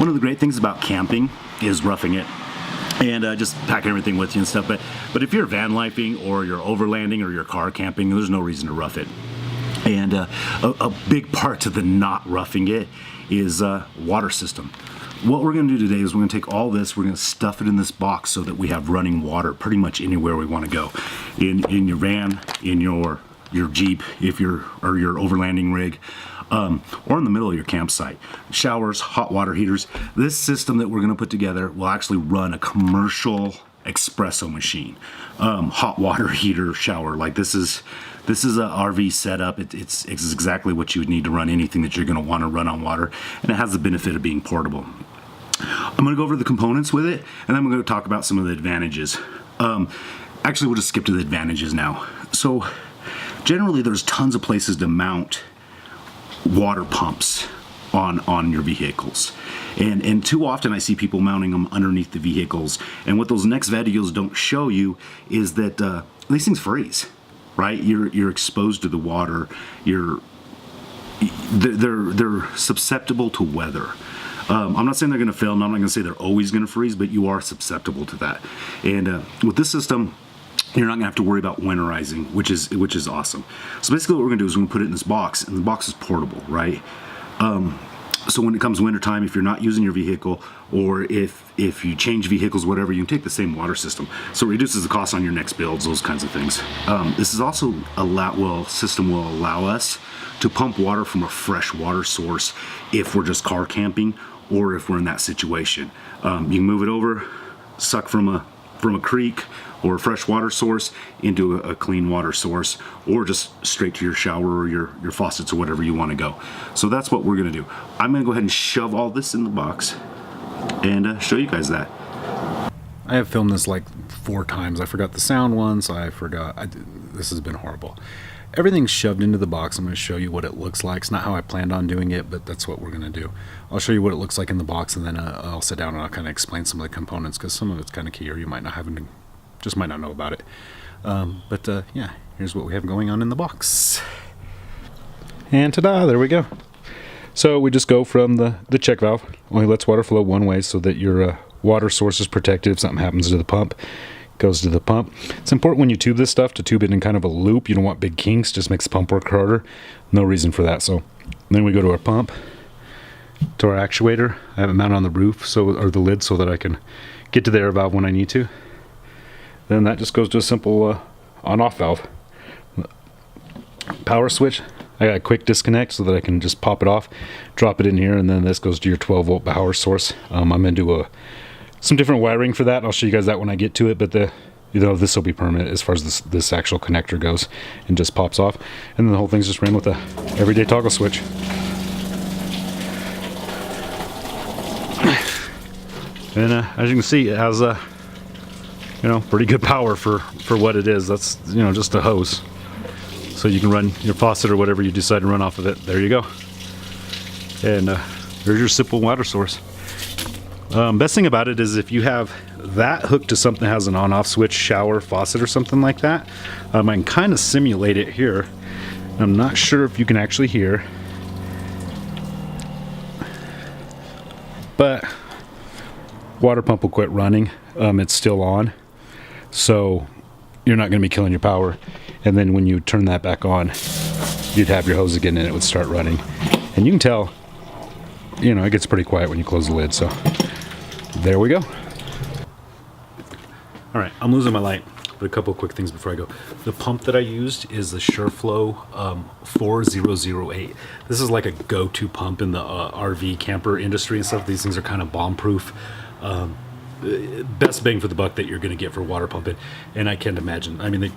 One of the great things about camping is roughing it and just packing everything with you and stuff. But if you're vanlifing or you're overlanding or you're car camping, there's no reason to rough it. And a big part to the not roughing it is water system. What we're going to do today is we're going to take all this, we're going to stuff it in this box so that we have running water pretty much anywhere we want to go. In your van, in your Jeep, if you're or your overlanding rig, or in the middle of your campsite. Showers, hot water heaters. This system that we're going to put together will actually run a commercial espresso machine. Hot water heater shower. Like this is a RV setup. It's exactly what you would need to run anything that you're going to want to run on water, and it has the benefit of being portable. I'm going to go over the components with it, and then I'm going to talk about some of the advantages. Actually, we'll just skip to the advantages now. So generally there's tons of places to mount water pumps on your vehicles, and too often I see people mounting them underneath the vehicles, and what those next videos don't show you is that these things freeze, right? You're exposed to the water. They're susceptible to weather. I'm not saying they're going to fail, and I'm not going to say they're always going to freeze, but you are susceptible to that. And with this system, you're not going to have to worry about winterizing, which is awesome. So basically what we're going to do is we're going to put it in this box, and the box is portable, right? So when it comes wintertime, if you're not using your vehicle, or if you change vehicles, whatever, you can take the same water system. So it reduces the cost on your next builds, those kinds of things. This is also system will allow us to pump water from a fresh water source if we're just car camping, or if we're in that situation. You can move it over, suck from a creek or a fresh water source into a clean water source, or just straight to your shower or your faucets or whatever you want to go. So that's what we're going to do. I'm going to go ahead and shove all this in the box and show you guys that. I have filmed this like 4 times. I forgot the sound once. This has been horrible. Everything's shoved into the box. I'm going to show you what it looks like. It's not how I planned on doing it, but that's what we're going to do. I'll show you what it looks like in the box, and then I'll sit down and I'll kind of explain some of the components, because some of it's kind of key, or you might not know about it. Yeah, here's what we have going on in the box. And ta-da, there we go. So we just go from the check valve. Only lets water flow one way so that your water source is protected. If something happens to the pump, goes to the pump. It's important when you tube this stuff to tube it in kind of a loop. You don't want big kinks, just makes the pump work harder. No reason for that. So then we go to our pump, to our actuator. I have it mounted on the roof, or the lid, so that I can get to the air valve when I need to. Then that just goes to a simple on-off valve. Power switch, I got a quick disconnect so that I can just pop it off, drop it in here, and then this goes to your 12-volt power source. I'm going to do some different wiring for that, and I'll show you guys that when I get to it, but this will be permanent as far as this actual connector goes, and just pops off. And then the whole thing's just ran with a everyday toggle switch. And as you can see, it has pretty good power for what it is. That's just a hose, so you can run your faucet or whatever you decide to run off of it. There you go. And there's your simple water source. Best thing about it is if you have that hooked to something that has an on-off switch, shower, faucet, or something like that, I can kind of simulate it here. I'm not sure if you can actually hear, but water pump will quit running. It's still on, so you're not going to be killing your power. And then when you turn that back on, you'd have your hose again and it would start running. And you can tell, it gets pretty quiet when you close the lid. So there we go. All right, I'm losing my light, but a couple of quick things before I go. The pump that I used is the SureFlow 4008. This is like a go-to pump in the RV camper industry and stuff. These things are kind of bomb-proof. Best bang for the buck that you're going to get for water pumping. And I can't imagine. I mean,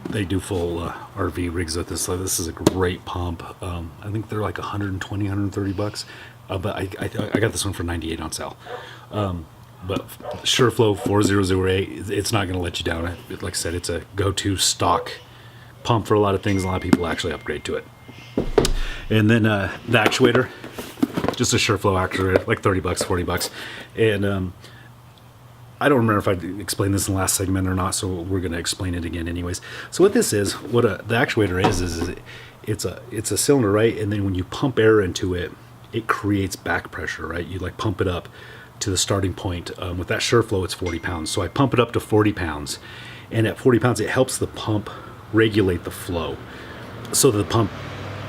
they do full RV rigs with this. So this is a great pump. I think they're like 120, 130 bucks. But I got this one for 98 on sale. But SureFlow 4008, it's not going to let you down. Like I said, it's a go-to stock pump for a lot of things. A lot of people actually upgrade to it. And then the actuator, just a SureFlow actuator, like 30 bucks, 40 bucks. And I don't remember if I explained this in the last segment or not, so we're going to explain it again anyways. So what this is, the actuator is it's a cylinder, right? And then when you pump air into it, it creates back pressure, right? You like pump it up to the starting point. With that SureFlow, it's 40 pounds. So I pump it up to 40 pounds. And at 40 pounds, it helps the pump regulate the flow so that the pump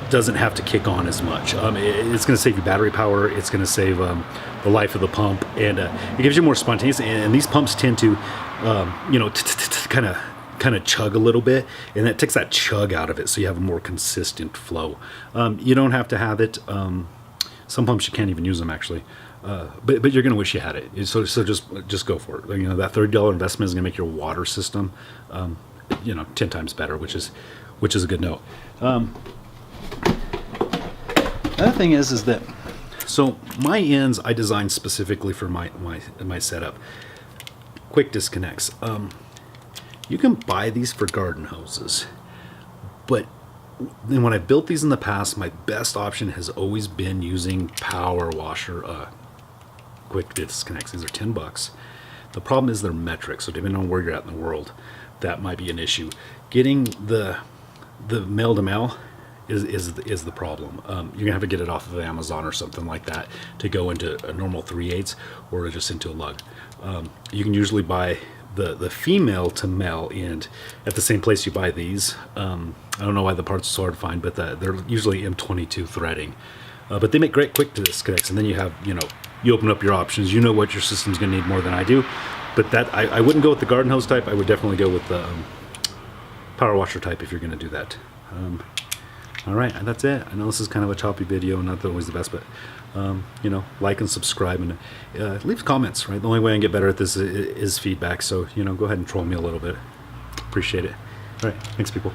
doesn't have to kick on as much. It's going to save you battery power. It's going to save the life of the pump. And it gives you more spontaneous. And these pumps tend to, kind of chug a little bit, and that takes that chug out of it, so you have a more consistent flow. You don't have to have it. Some pumps you can't even use them actually, but you're gonna wish you had it. So just go for it. That $30 investment is gonna make your water system, 10 times better, which is a good note. Another thing is that so my ends I designed specifically for my setup. Quick disconnects. You can buy these for garden hoses, but then when I built these in the past, my best option has always been using power washer quick disconnects. These are $10. The problem is they're metric, so depending on where you're at in the world, that might be an issue. Getting the male to male is the problem. You're gonna have to get it off of Amazon or something like that to go into a normal 3/8 or just into a lug. You can usually buy the female to male end at the same place you buy these. I don't know why the parts are so hard to find, but they're usually M22 threading. But they make great quick disconnects, and then you have, you open up your options. You know what your system's gonna need more than I do. But that I wouldn't go with the garden hose type. I would definitely go with the power washer type if you're gonna do that. All right, and that's it. I know this is kind of a choppy video, not always the best, but like and subscribe and leave comments, right? The only way I can get better at this is feedback. So, go ahead and troll me a little bit. Appreciate it. All right, thanks, people.